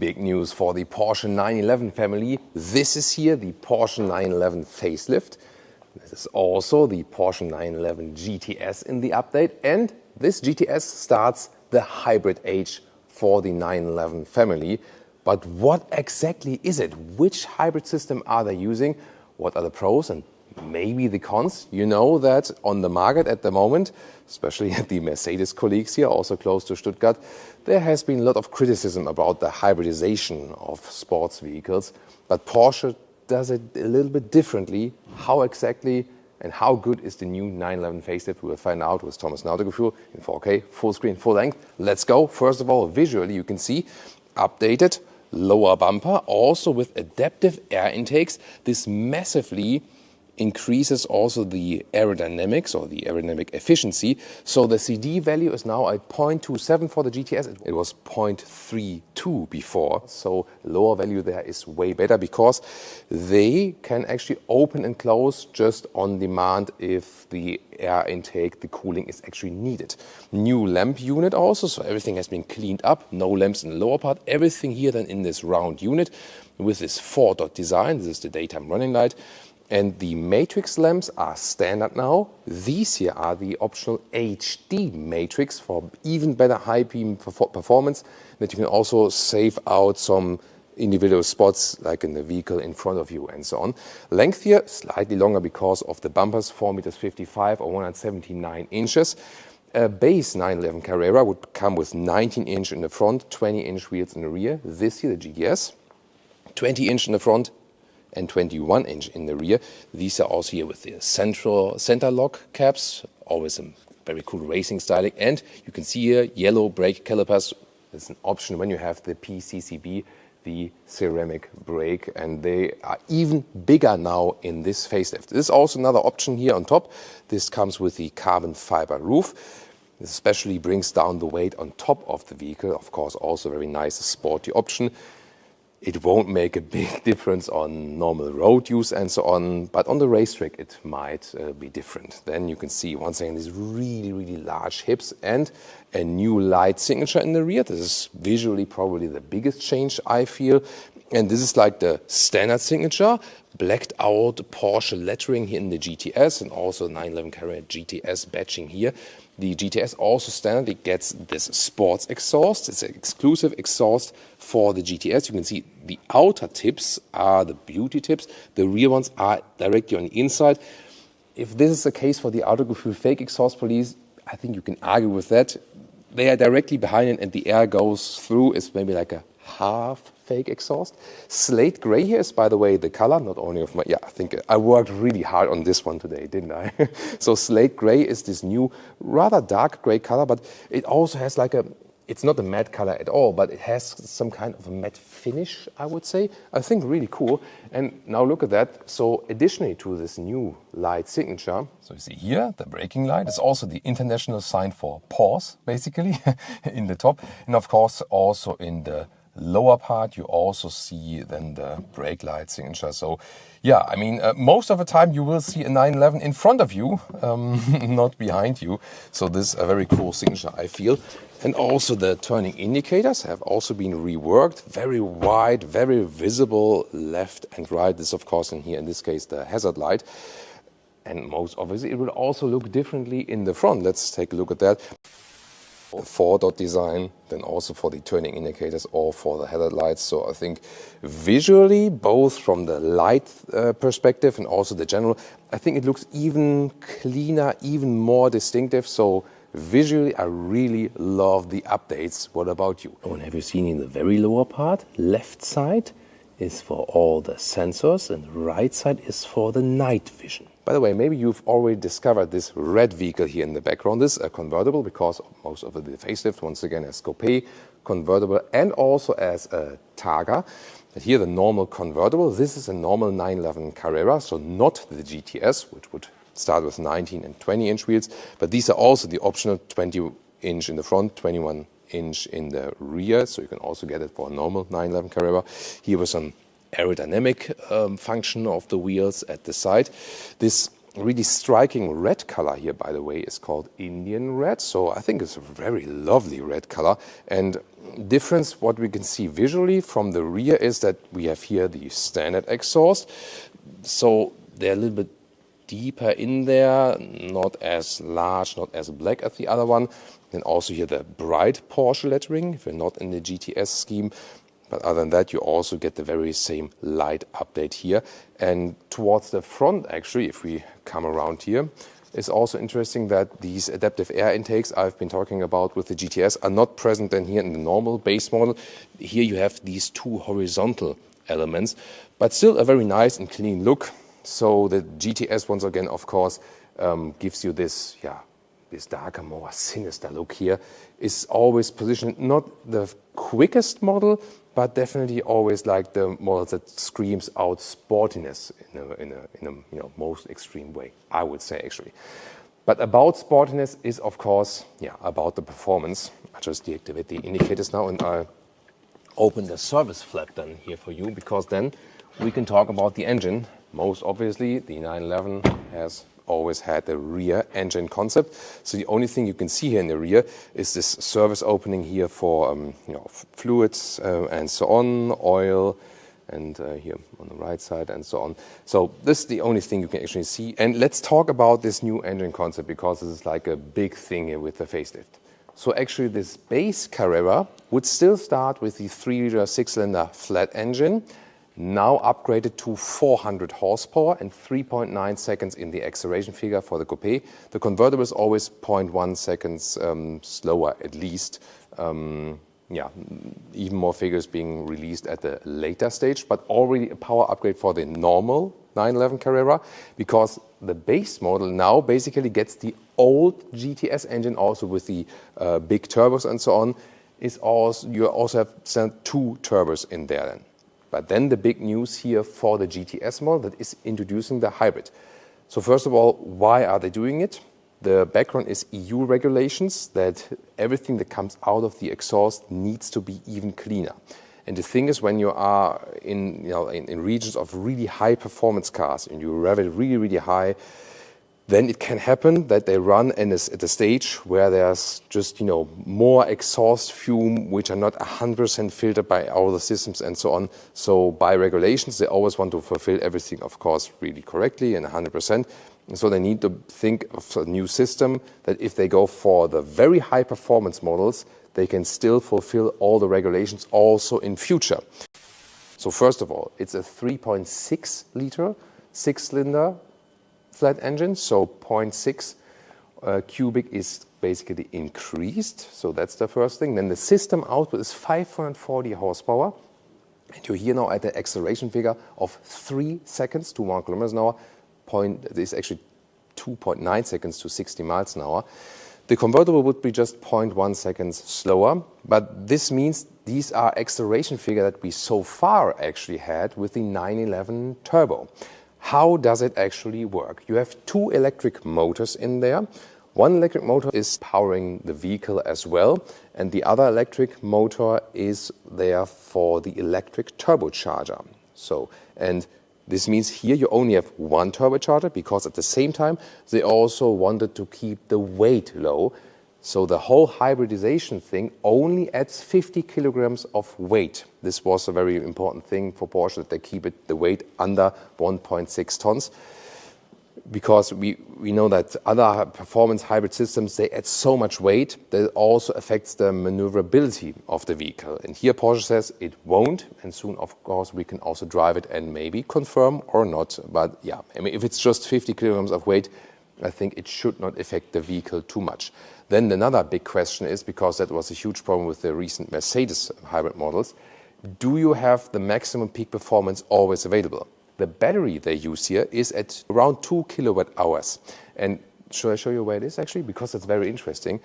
Big news for the Porsche 911 family. This is here the Porsche 911 facelift. This is also the Porsche 911 GTS in the update. And this GTS starts the hybrid age for the 911 family. But what exactly is it? Which hybrid system are they using? What are the pros and maybe the cons? You know that on the market at the moment, especially at the Mercedes colleagues here, also close to Stuttgart, there has been a lot of criticism about the hybridization of sports vehicles. But Porsche does it a little bit differently. How exactly and how good is the new 911 facelift? We'll find out with Thomas Nautegefühl in 4K, full screen, full length. Let's go. First of all, visually you can see updated lower bumper, also with adaptive air intakes. This massively increases also the aerodynamics or the aerodynamic efficiency. So the CD value is now at 0.27 for the GTS. It was 0.32 before. So lower value there is way better because they can actually open and close just on demand if the air intake, the cooling is actually needed. New lamp unit also, so everything has been cleaned up. No lamps in the lower part. Everything here then in this round unit with this 4-dot design. This is the daytime running light. And the matrix lamps are standard now. These here are the optional HD matrix for even better high beam performance, that you can also save out some individual spots like in the vehicle in front of you and so on. Length here slightly longer because of the bumpers, 4.55 meters or 179 inches. A base 911 Carrera would come with 19-inch in the front, 20-inch wheels in the rear. This here, the GTS, 20-inch in the front, and 21-inch in the rear. These are also here with the center lock caps, always a very cool racing styling. And you can see here yellow brake calipers. It's an option when you have the PCCB, the ceramic brake, and they are even bigger now in this facelift. This is also another option here on top. This comes with the carbon fiber roof. This especially brings down the weight on top of the vehicle. Of course, also a very nice sporty option. It won't make a big difference on normal road use and so on, but on the racetrack it might be different. Then you can see once again these really, really large hips and a new light signature in the rear. This is visually probably the biggest change I feel. And this is like the standard signature, blacked out Porsche lettering here in the GTS and also 911 Carrera GTS badging here. The GTS also standardly gets this sports exhaust. It's an exclusive exhaust for the GTS. You can see the outer tips are the beauty tips. The rear ones are directly on the inside. If this is the case for the Autogefühl fake exhaust police, I think you can argue with that. They are directly behind it and the air goes through. It's maybe like a half fake exhaust. Slate gray here is, by the way, the color, not only of my, I think I worked really hard on this one today, didn't I? So slate gray is this new, rather dark gray color, but it also has like it's not a matte color at all, but it has some kind of a matte finish, I would say. I think really cool. And now look at that. So additionally to this new light signature, so you see here, the braking light is also the international sign for pause, basically, in the top. And of course, also in the lower part, you also see then the brake light signature. So yeah, I mean, most of the time you will see a 911 in front of you, not behind you. So this is a very cool signature, I feel. And also the turning indicators have also been reworked. Very wide, very visible left and right. This, of course, in here, in this case, the hazard light. And most obviously, it will also look differently in the front. Let's take a look at that. 4-dot design, then also for the turning indicators or for the hazard lights. So I think visually, both from the light perspective and also the general, I think it looks even cleaner, even more distinctive. So visually, I really love the updates. What about you? Oh, and have you seen in the very lower part, left side is for all the sensors and the right side is for the night vision. By the way, maybe you've already discovered this red vehicle here in the background. This is a convertible because most of the facelift, once again, as coupe, convertible, and also as a Targa. But here the normal convertible. This is a normal 911 Carrera, so not the GTS, which would start with 19 and 20-inch wheels. But these are also the optional 20-inch in the front, 21-inch in the rear. So you can also get it for a normal 911 Carrera. Here with some aerodynamic function of the wheels at the side. This really striking red color here, by the way, is called Indian red. So I think it's a very lovely red color. And difference, what we can see visually from the rear is that we have here the standard exhaust. So they're a little bit deeper in there, not as large, not as black as the other one. Then also here the bright Porsche lettering, if you're not in the GTS scheme. But other than that, you also get the very same light update here. And towards the front, actually, if we come around here, it's also interesting that these adaptive air intakes I've been talking about with the GTS are not present then here in the normal base model. Here you have these two horizontal elements, but still a very nice and clean look. So the GTS, once again, of course, gives you this, this darker, more sinister look here. Is always positioned not the quickest model, but definitely always like the model that screams out sportiness in a most extreme way, I would say, actually. But about sportiness is, of course, about the performance. I just deactivate the indicators now, and I open the service flap then here for you, because then we can talk about the engine. Most obviously, the 911 has always had the rear engine concept. So the only thing you can see here in the rear is this service opening here for fluids and so on, oil, and here on the right side and so on. So this is the only thing you can actually see. And let's talk about this new engine concept, because this is like a big thing here with the facelift. So actually this base Carrera would still start with the 3-liter 6-cylinder flat engine, now upgraded to 400 horsepower and 3.9 seconds in the acceleration figure for the coupe. The convertible is always 0.1 seconds slower at least. Even more figures being released at the later stage, but already a power upgrade for the normal 911 Carrera, because the base model now basically gets the old GTS engine also with the big turbos and so on. You also have sent 2 turbos in there then. But then the big news here for the GTS model that is introducing the hybrid. So first of all, why are they doing it? The background is EU regulations that everything that comes out of the exhaust needs to be even cleaner. And the thing is, when you are in regions of really high performance cars and you rev it really, really high, then it can happen that they run at a stage where there's just more exhaust fume, which are not 100% filtered by all the systems and so on. So by regulations, they always want to fulfill everything, of course, really correctly and 100%. And so they need to think of a new system that if they go for the very high performance models, they can still fulfill all the regulations also in future. So first of all, it's a 3.6 liter 6-cylinder flat engine, so 0.6 cubic is basically increased. So that's the first thing. Then the system output is 540 horsepower. And you're here now at the acceleration figure of 3 seconds to 1 kilometers an hour. This is actually 2.9 seconds to 60 miles an hour. The convertible would be just 0.1 seconds slower, but this means these are acceleration figure that we so far actually had with the 911 Turbo. How does it actually work? You have 2 electric motors in there. One electric motor is powering the vehicle as well, and the other electric motor is there for the electric turbocharger. And this means here you only have one turbocharger, because at the same time they also wanted to keep the weight low. So the whole hybridization thing only adds 50 kilograms of weight. This was a very important thing for Porsche, that they keep the weight under 1.6 tons. Because we know that other performance hybrid systems, they add so much weight that it also affects the maneuverability of the vehicle. And here Porsche says it won't, and soon, of course, we can also drive it and maybe confirm or not. But yeah, I mean, if it's just 50 kilograms of weight, I think it should not affect the vehicle too much. Then another big question is, because that was a huge problem with the recent Mercedes hybrid models, do you have the maximum peak performance always available? The battery they use here is at around 2 kilowatt hours. And should I show you where it is actually? Because it's very interesting.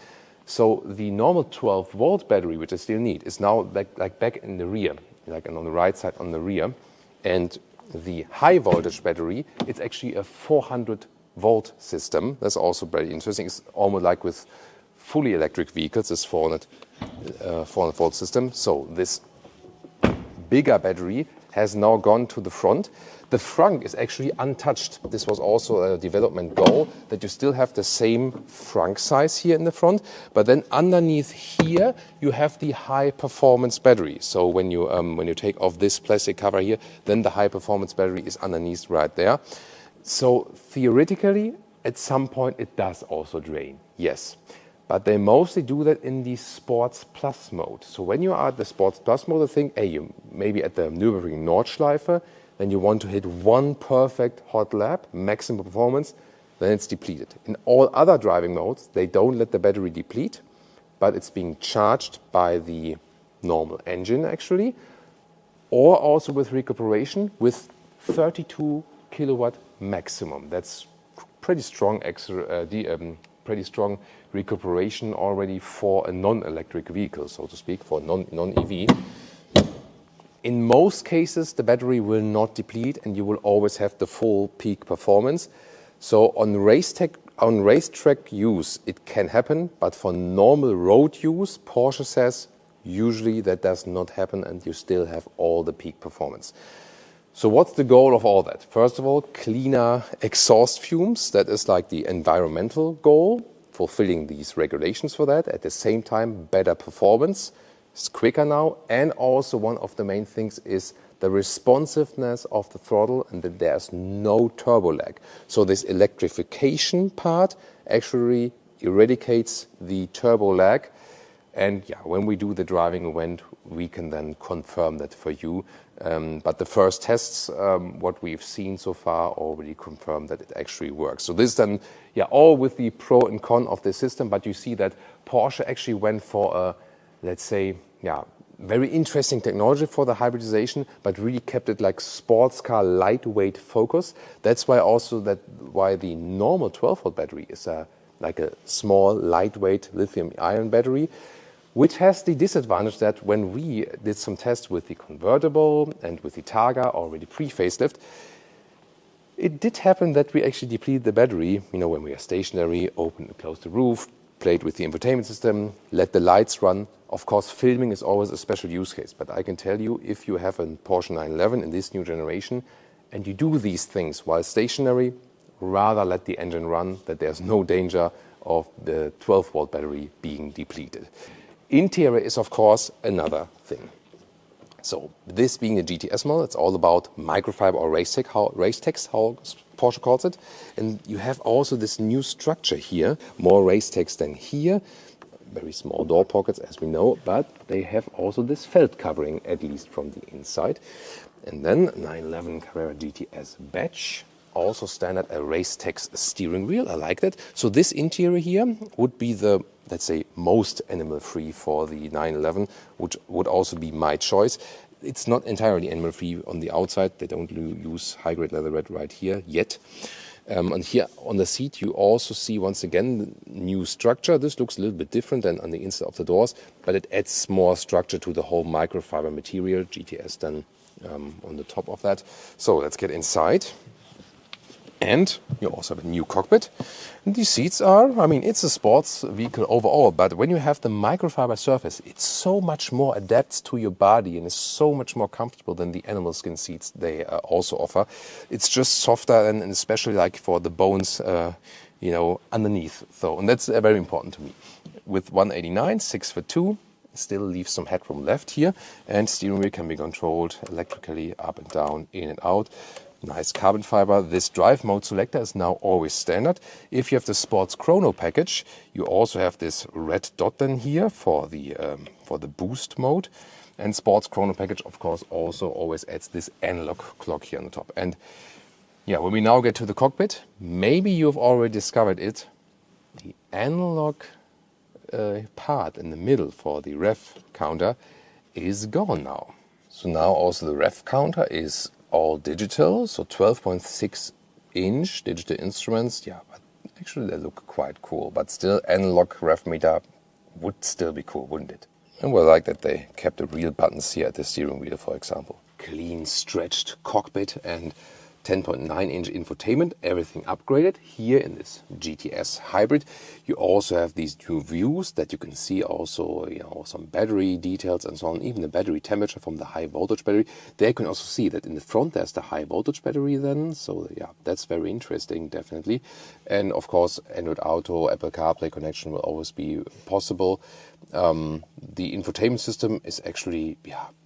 So the normal 12-volt battery, which I still need, is now like back in the rear, like on the right side on the rear. And the high voltage battery, it's actually a 400-volt system. That's also very interesting. It's almost like with fully electric vehicles, this 400-volt system. So this bigger battery has now gone to the front. The front is actually untouched. This was also a development goal, that you still have the same frunk size here in the front, but then underneath here you have the high performance battery. So when you take off this plastic cover here, then the high performance battery is underneath right there. So theoretically, at some point it does also drain, yes. But they mostly do that in the Sports Plus mode. So when you are at the Sports Plus mode, I think, hey, you maybe at the Nürburgring Nordschleife, then you want to hit one perfect hot lap, maximum performance, then it's depleted. In all other driving modes, they don't let the battery deplete, but it's being charged by the normal engine actually, or also with recuperation with 32 kilowatt maximum. That's pretty strong pretty strong recuperation already for a non-electric vehicle, so to speak, for non-EV. In most cases, the battery will not deplete and you will always have the full peak performance. So on racetrack use, it can happen, but for normal road use, Porsche says usually that does not happen and you still have all the peak performance. So what's the goal of all that? First of all, cleaner exhaust fumes. That is like the environmental goal, fulfilling these regulations for that. At the same time, better performance. It's quicker now. And also one of the main things is the responsiveness of the throttle and that there's no turbo lag. So this electrification part actually eradicates the turbo lag. And yeah, when we do the driving event, we can then confirm that for you. But the first tests, what we've seen so far, already confirm that it actually works. So this then, yeah, all with the pro and con of the system. But you see that Porsche actually went for a, let's say, yeah, very interesting technology for the hybridization, but really kept it like sports car lightweight focus. That's why also why the normal 12-volt battery is like a small lightweight lithium-ion battery, which has the disadvantage that when we did some tests with the convertible and with the Targa already pre-facelift, it did happen that we actually depleted the battery, you know, when we are stationary, open and close the roof, played with the infotainment system, let the lights run. Of course, filming is always a special use case, but I can tell you, if you have a Porsche 911 in this new generation and you do these things while stationary, rather let the engine run, that there's no danger of the 12-volt battery being depleted. Interior is, of course, another thing. So this being a GTS model, it's all about microfiber or race text, how Porsche calls it. And you have also this new structure here, more race text than here. Very small door pockets, as we know, but they have also this felt covering, at least from the inside. And then 911 Carrera GTS badge. Also standard a race text steering wheel. I like that. So this interior here would be the, let's say, most animal-free for the 911, which would also be my choice. It's not entirely animal-free on the outside. They don't use high-grade leather red right here yet. And here on the seat, you also see, once again, the new structure. This looks a little bit different than on the inside of the doors, but it adds more structure to the whole microfiber material, GTS then on the top of that. So let's get inside. And you also have a new cockpit. And these seats are, I mean, it's a sports vehicle overall, but when you have the microfiber surface, it's so much more adapts to your body and is so much more comfortable than the animal skin seats they also offer. It's just softer and especially like for the bones, you know, underneath. So, and that's very important to me. With 189, 6'2", still leaves some headroom left here, and steering wheel can be controlled electrically up and down, in and out. Nice carbon fiber. This drive mode selector is now always standard. If you have the Sports Chrono package, you also have this red dot then here for the boost mode. And Sports Chrono package, of course, also always adds this analog clock here on the top. And yeah, when we now get to the cockpit, maybe you've already discovered it. The analog part in the middle for the rev counter is gone now. So now also the rev counter is all digital, so 12.6-inch digital instruments. Yeah, but actually they look quite cool. But still, analog rev meter would still be cool, wouldn't it? And we like that they kept the real buttons here at the steering wheel, for example. Clean, stretched cockpit and 10.9-inch infotainment, everything upgraded. Here in this GTS hybrid, you also have these two views that you can see also, some battery details and so on, even the battery temperature from the high voltage battery. There you can also see that in the front there's the high voltage battery then, so yeah, that's very interesting, definitely. And of course, Android Auto, Apple CarPlay connection will always be possible. The infotainment system is actually,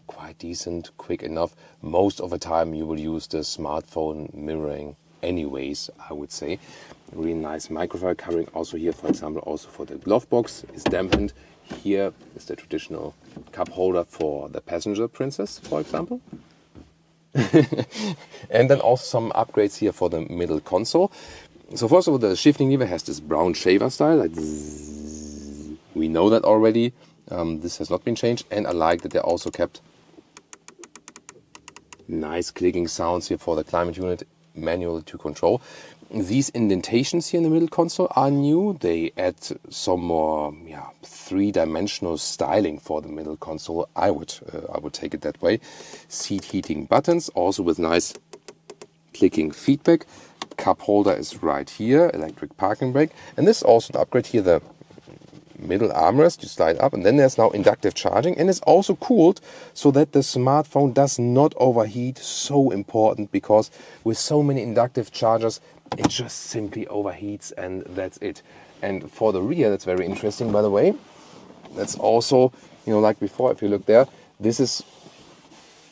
quite decent, quick enough. Most of the time you will use the smartphone mirroring anyways, I would say. Really nice microfiber covering also here, for example, also for the glove box is dampened. Here is the traditional cup holder for the passenger princess, for example. And then also some upgrades here for the middle console. So first of all, the shifting lever has this brown shaver style, like zzz. We know that already. This has not been changed, and I like that they also kept nice clicking sounds here for the climate unit, manual to control. These indentations here in the middle console are new. They add some more three-dimensional styling for the middle console. I would take it that way. Seat heating buttons, also with nice clicking feedback. Cup holder is right here, electric parking brake. And this is also an upgrade here, the middle armrest, you slide up, and then there's now inductive charging, and it's also cooled so that the smartphone does not overheat. So important, because with so many inductive chargers it just simply overheats, and that's it. And for the rear, that's very interesting, by the way. That's also, like before, if you look there, this is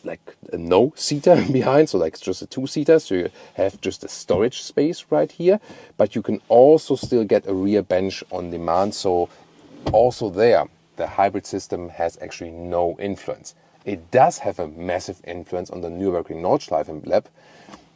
like a no-seater behind, so like it's just a two-seater, so you have just a storage space right here, but you can also still get a rear bench on demand. So also there, the hybrid system has actually no influence. It does have a massive influence on the Nürburgring Nordschleife lap.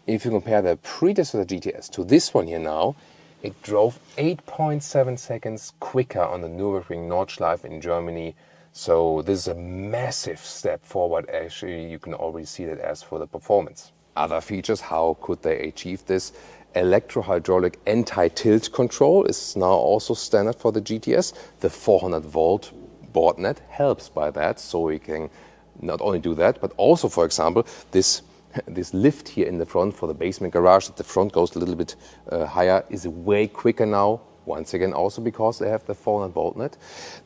If you compare the predecessor GTS to this one here now, it drove 8.7 seconds quicker on the Nürburgring Nordschleife in Germany. So this is a massive step forward. Actually, you can already see that as for the performance. Other features, how could they achieve this? Electro-hydraulic anti-tilt control is now also standard for the GTS. The 400-volt board net helps by that, so we can not only do that, but also, for example, this lift here in the front for the basement garage, that the front goes a little bit higher, is way quicker now. Once again, also because they have the 400-volt net.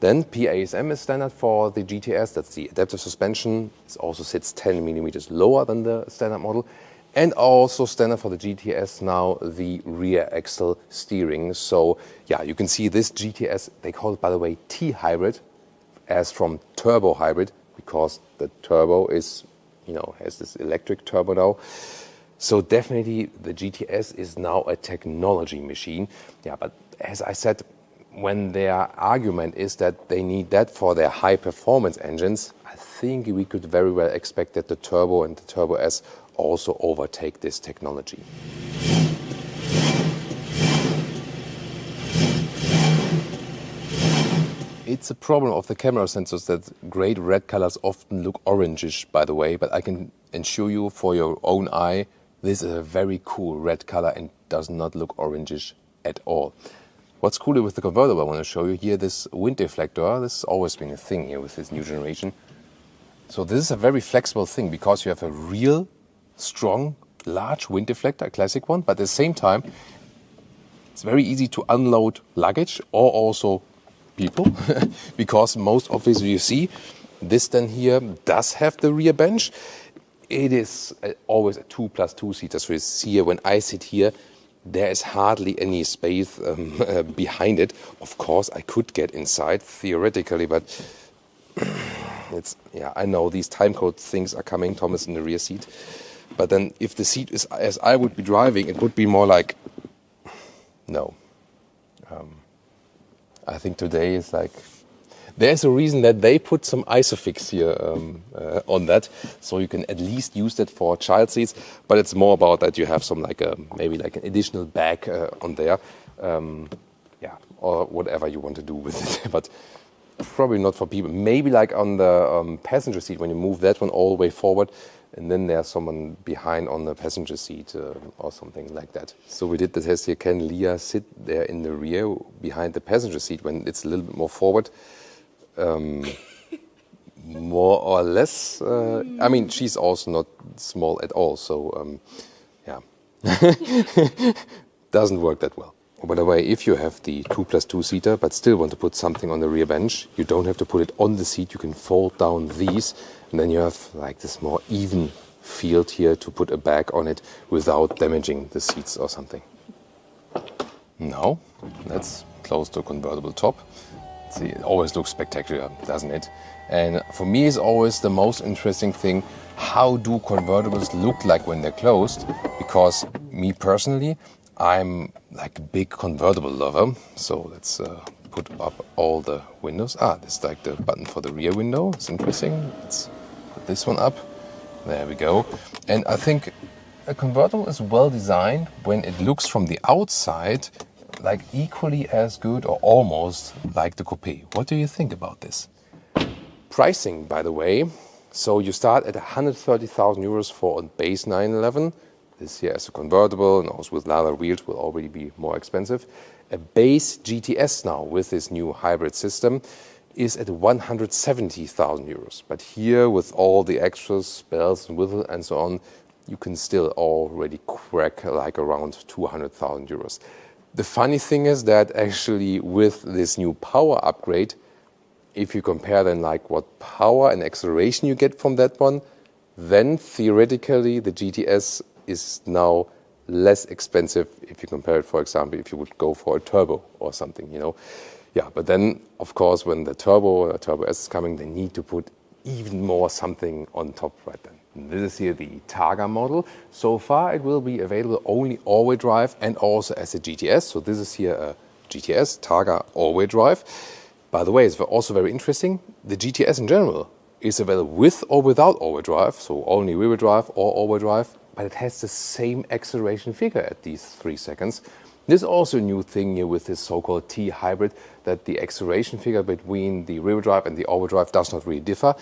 Then PASM is standard for the GTS. That's the adaptive suspension. It also sits 10 millimeters lower than the standard model. And also standard for the GTS now, the rear axle steering. So yeah, you can see this GTS, they call it, by the way, T-hybrid, as from turbo hybrid, because the turbo is, has this electric turbo now. So definitely the GTS is now a technology machine. Yeah, but as I said, when their argument is that they need that for their high performance engines, I think we could very well expect that the Turbo and the Turbo S also overtake this technology. It's a problem of the camera sensors that great red colors often look orangish, by the way, but I can assure you for your own eye, this is a very cool red color and does not look orangish at all. What's cooler with the convertible, I want to show you here, this wind deflector. This has always been a thing here with this new generation. So this is a very flexible thing because you have a real, strong, large wind deflector, a classic one, but at the same time, it's very easy to unload luggage or also people, because most obviously you see, this then here does have the rear bench. It is always a 2+2 seater, so you see here, when I sit here, there is hardly any space behind it. Of course, I could get inside theoretically, but I know these timecode things are coming. Thomas in the rear seat, but then if the seat is as I would be driving, it would be more like no. I think today is like there's a reason that they put some isofix here on that, so you can at least use that for child seats. But it's more about that you have some maybe like an additional bag on there, or whatever you want to do with it. But probably not for people. Maybe like on the passenger seat when you move that one all the way forward, and then there's someone behind on the passenger seat or something like that. So we did the test here. Can Leah sit there in the rear behind the passenger seat when it's a little bit more forward? More or less. I mean, she's also not small at all. So, Doesn't work that well. By the way, if you have the 2+2 seater but still want to put something on the rear bench, you don't have to put it on the seat. You can fold down these, and then you have like this more even field here to put a bag on it without damaging the seats or something. Now, let's close the convertible top. See, it always looks spectacular, doesn't it? And for me, it's always the most interesting thing, how do convertibles look like when they're closed? Because me personally, I'm like a big convertible lover. So let's put up all the windows. This is like the button for the rear window. It's interesting. Let's put this one up. There we go. And I think a convertible is well designed when it looks from the outside like equally as good or almost like the coupe. What do you think about this? Pricing, by the way. So you start at 130,000 euros for a base 911. This here as a convertible and also with leather wheels will already be more expensive. A base GTS now with this new hybrid system is at 170,000 euros. But here with all the extras, bells and whistles and so on, you can still already crack like around 200,000 euros. The funny thing is that actually with this new power upgrade, if you compare then like what power and acceleration you get from that one, then theoretically the GTS is now less expensive if you compare it, for example, if you would go for a turbo or something, you know. Yeah, but then, of course, when the turbo or Turbo S is coming, they need to put even more something on top right then. And this is here the Targa model. So far, it will be available only all-wheel drive and also as a GTS. So this is here a GTS, Targa all-wheel drive. By the way, it's also very interesting. The GTS in general is available with or without all-wheel drive, so only rear-wheel drive or all-wheel drive. But it has the same acceleration figure at these 3 seconds. There's also a new thing here with this so-called T-hybrid, that the acceleration figure between the rear-wheel drive and the all-wheel drive does not really differ.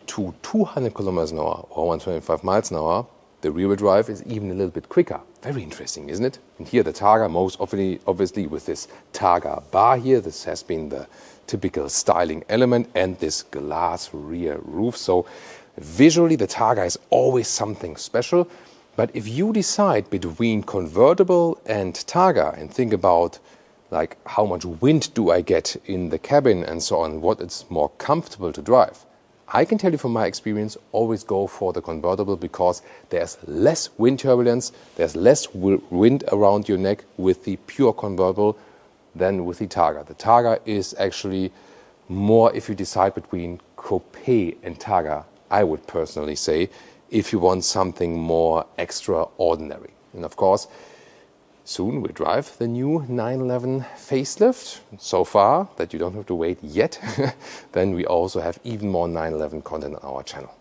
To 200 kilometers an hour or 125 miles an hour, the rear-wheel drive is even a little bit quicker. Very interesting, isn't it? And here the Targa, most obviously with this Targa bar here, this has been the typical styling element, and this glass rear roof. So visually, the Targa is always something special. But if you decide between convertible and Targa and think about like how much wind do I get in the cabin and so on, what it's more comfortable to drive, I can tell you from my experience, always go for the convertible because there's less wind turbulence, there's less wind around your neck with the pure convertible than with the Targa. The Targa is actually more, if you decide between coupe and Targa, I would personally say, if you want something more extraordinary. And of course, soon we'll drive the new 911 facelift. So far that you don't have to wait yet, then we also have even more 911 content on our channel.